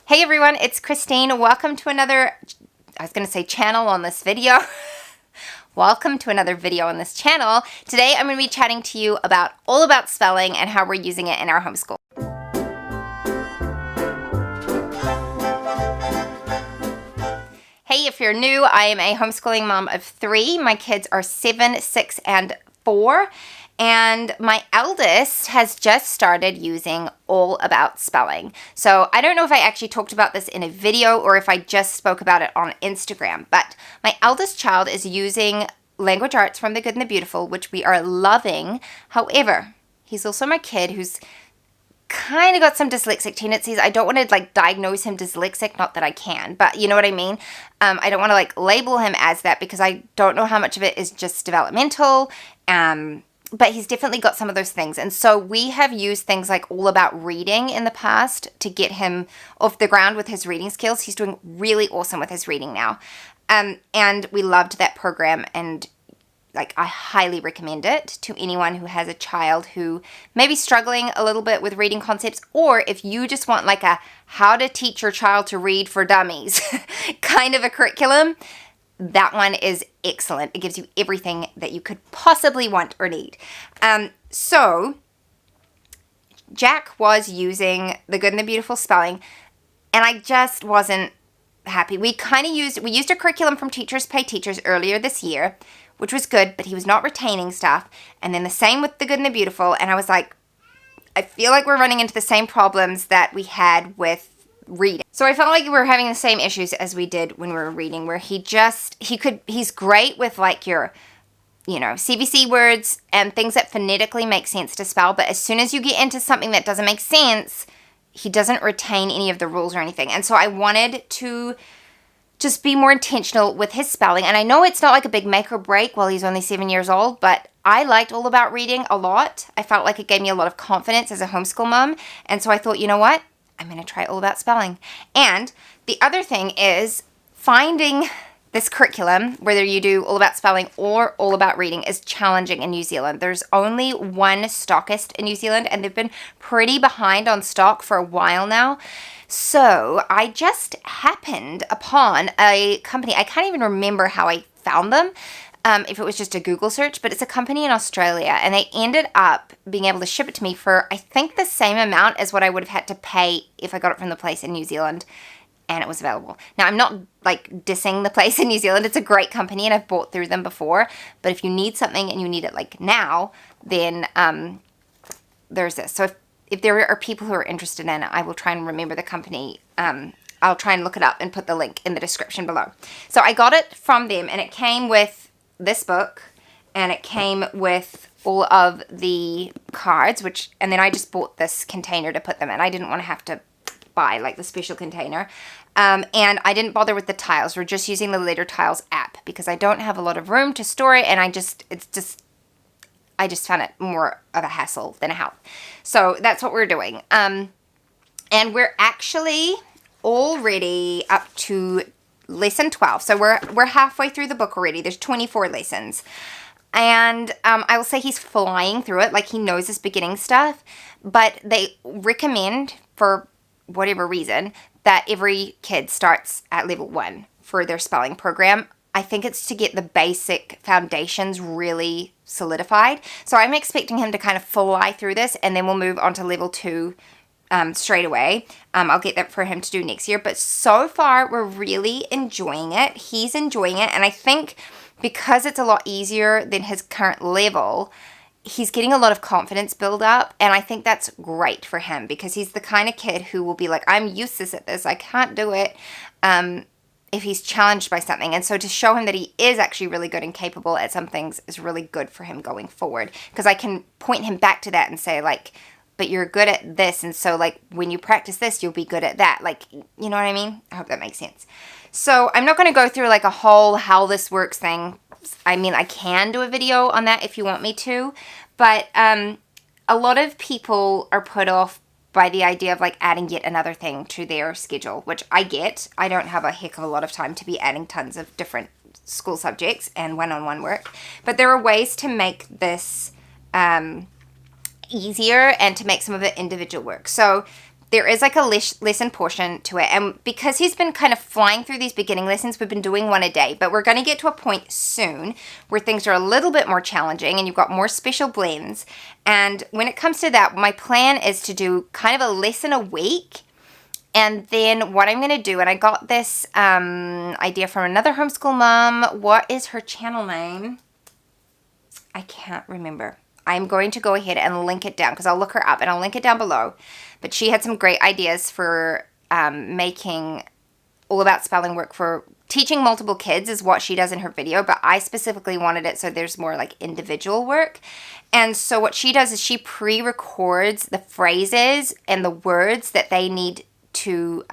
Hey everyone, it's Christine. Welcome to another, channel on this video. Welcome to another video on this channel. Today I'm going to be chatting to you about all about spelling and how we're using it in our homeschool. Hey, if you're new, I am a homeschooling mom of 3. My kids are 7, 6, and 4. And my eldest has just started using all about spelling. So I don't know if I actually talked about this in a video or if I just spoke about it on Instagram, but my eldest child is using language arts from the good and the beautiful, which we are loving. However, he's also my kid who's kind of got some dyslexic tendencies. I don't want to diagnose him dyslexic, not that I can, but you know what I mean? I don't want to label him as that because I don't know how much of it is just developmental. But he's definitely got some of those things. And so we have used things like All About Reading in the past to get him off the ground with his reading skills. He's doing really awesome with his reading now. And we loved that program, and I highly recommend it to anyone who has a child who may be struggling a little bit with reading concepts, or if you just want a how to teach your child to read for dummies kind of a curriculum. That one is excellent. It gives you everything that you could possibly want or need. So Jack was using the good and the beautiful spelling, and I just wasn't happy. We used a curriculum from Teachers Pay Teachers earlier this year, which was good, but he was not retaining stuff. And then the same with the good and the beautiful. And I was like, I feel like we're running into the same problems that we had with reading. So I felt like we were having the same issues as we did when we were reading, where he's great with your, CVC words and things that phonetically make sense to spell. But as soon as you get into something that doesn't make sense, he doesn't retain any of the rules or anything. And so I wanted to just be more intentional with his spelling. And I know it's not a big make or break while he's only 7 years old, but I liked All About Reading a lot. I felt like it gave me a lot of confidence as a homeschool mom. And so I thought, you know what? I'm going to try All About Spelling. And the other thing is finding this curriculum, whether you do All About Spelling or All About Reading, is challenging in New Zealand. There's only one stockist in New Zealand, and they've been pretty behind on stock for a while now. So I just happened upon a company. I can't even remember how I found them, if it was just a Google search, but it's a company in Australia, and they ended up being able to ship it to me for, I think, the same amount as what I would have had to pay if I got it from the place in New Zealand, and it was available. Now, I'm not dissing the place in New Zealand. It's a great company, and I've bought through them before, but if you need something and you need it now, then there's this. So if there are people who are interested in it, I will try and remember the company. I'll try and look it up and put the link in the description below. So I got it from them, and it came with this book, and it came with all of the cards, and then I just bought this container to put them in. I didn't want to have to buy the special container, and I didn't bother with the tiles. We're just using the Letter Tiles app because I don't have a lot of room to store it, and I just found it more of a hassle than a help. So that's what we're doing, and we're actually already up to lesson 12. So we're halfway through the book already. There's 24 lessons. And I will say he's flying through it. He knows his beginning stuff. But they recommend, for whatever reason, that every kid starts at level 1 for their spelling program. I think it's to get the basic foundations really solidified. So I'm expecting him to kind of fly through this, and then we'll move on to level 2 straight away. I'll get that for him to do next year. But so far, we're really enjoying it. He's enjoying it. And I think because it's a lot easier than his current level, he's getting a lot of confidence build up. And I think that's great for him because he's the kind of kid who will be like, I'm useless at this. I can't do it. If he's challenged by something. And so to show him that he is actually really good and capable at some things is really good for him going forward. Because I can point him back to that and say, but you're good at this, and so when you practice this, you'll be good at that. You know what I mean? I hope that makes sense. So I'm not going to go through a whole how this works thing. I mean, I can do a video on that if you want me to, but a lot of people are put off by the idea of adding yet another thing to their schedule, which I get. I don't have a heck of a lot of time to be adding tons of different school subjects and one-on-one work, but there are ways to make this easier and to make some of it individual work. So there is like a lesson portion to it. And because he's been kind of flying through these beginning lessons, we've been doing one a day. But we're going to get to a point soon where things are a little bit more challenging and you've got more special blends. And when it comes to that, my plan is to do kind of a lesson a week. And then what I'm going to do, and I got this idea from another homeschool mom. What is her channel name? I can't remember. I'm going to go ahead and link it down because I'll look her up and I'll link it down below. But she had some great ideas for making all about spelling work for teaching multiple kids is what she does in her video. But I specifically wanted it so there's more like individual work. And so what she does is she pre-records the phrases and the words that they need to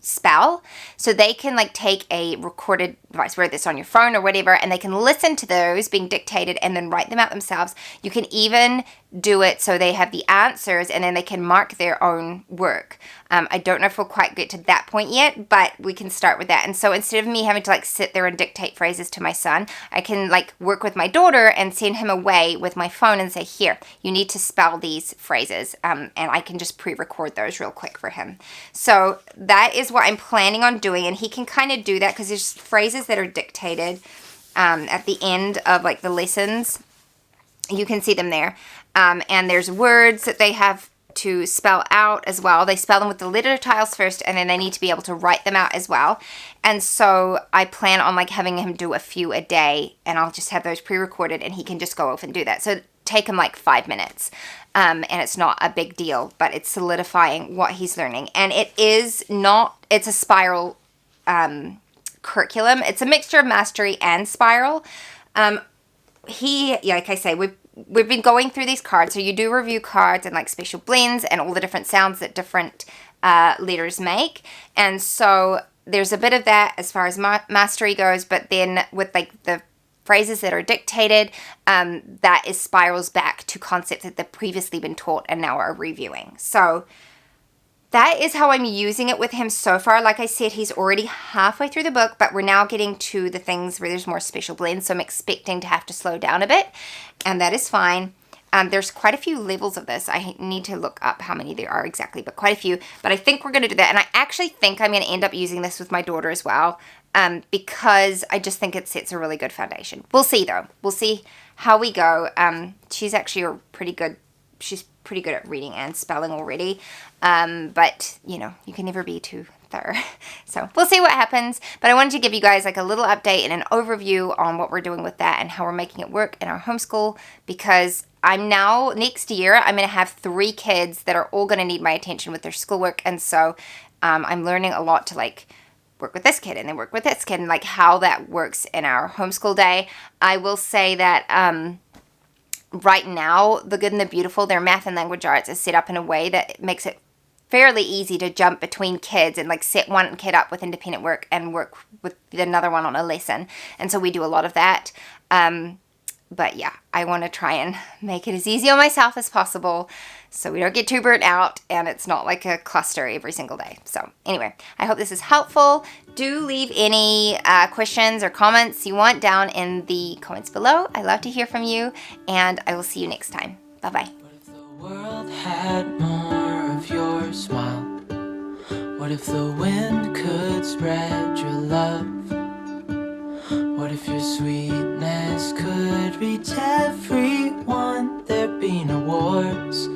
spell, so they can like take a recorded device, whether it's on your phone or whatever, and they can listen to those being dictated and then write them out themselves. You can even do it so they have the answers and then they can mark their own work. I don't know if we'll quite get to that point yet, but we can start with that. And so instead of me having to like sit there and dictate phrases to my son, I can like work with my daughter and send him away with my phone and say, here, you need to spell these phrases. And I can just pre-record those real quick for him. So that is what I'm planning on doing. And he can kind of do that because there's phrases that are dictated at the end of like the lessons. You can see them there. And there's words that they have to spell out as well. They spell them with the letter tiles first, and then they need to be able to write them out as well. And so I plan on like having him do a few a day, and I'll just have those pre-recorded and he can just go off and do that. So take him like 5 minutes. And it's not a big deal, but it's solidifying what he's learning. And it's a spiral curriculum. It's a mixture of mastery and spiral. Like I say, we've been going through these cards. So you do review cards and like special blends and all the different sounds that different letters make. And so there's a bit of that as far as mastery goes, but then with like the phrases that are dictated, that is spirals back to concepts that they've previously been taught and now are reviewing. So that is how I'm using it with him so far. Like I said, he's already halfway through the book, but we're now getting to the things where there's more special blends, so I'm expecting to have to slow down a bit, and that is fine. There's quite a few levels of this. I need to look up how many there are exactly, but quite a few. But I think we're going to do that, and I actually think I'm going to end up using this with my daughter as well, because I just think it sets a really good foundation. We'll see, though. We'll see how we go. She's actually she's pretty good at reading and spelling already, but you know, you can never be too thorough. So we'll see what happens, but I wanted to give you guys like a little update and an overview on what we're doing with that and how we're making it work in our homeschool, because next year I'm going to have 3 kids that are all going to need my attention with their schoolwork, and so I'm learning a lot to like work with this kid and then work with this kid and like how that works in our homeschool day. I will say that right now, The Good and the Beautiful, their math and language arts is set up in a way that makes it fairly easy to jump between kids and like set one kid up with independent work and work with another one on a lesson. And so we do a lot of that. But yeah, I want to try and make it as easy on myself as possible so we don't get too burnt out and it's not like a cluster every single day. So anyway, I hope this is helpful. Do leave any questions or comments you want down in the comments below. I love to hear from you, and I will see you next time. Bye-bye. What if the world had more of your smile? What if the wind could spread your love? What if your sweetness could reach everyone? There'd be no wars.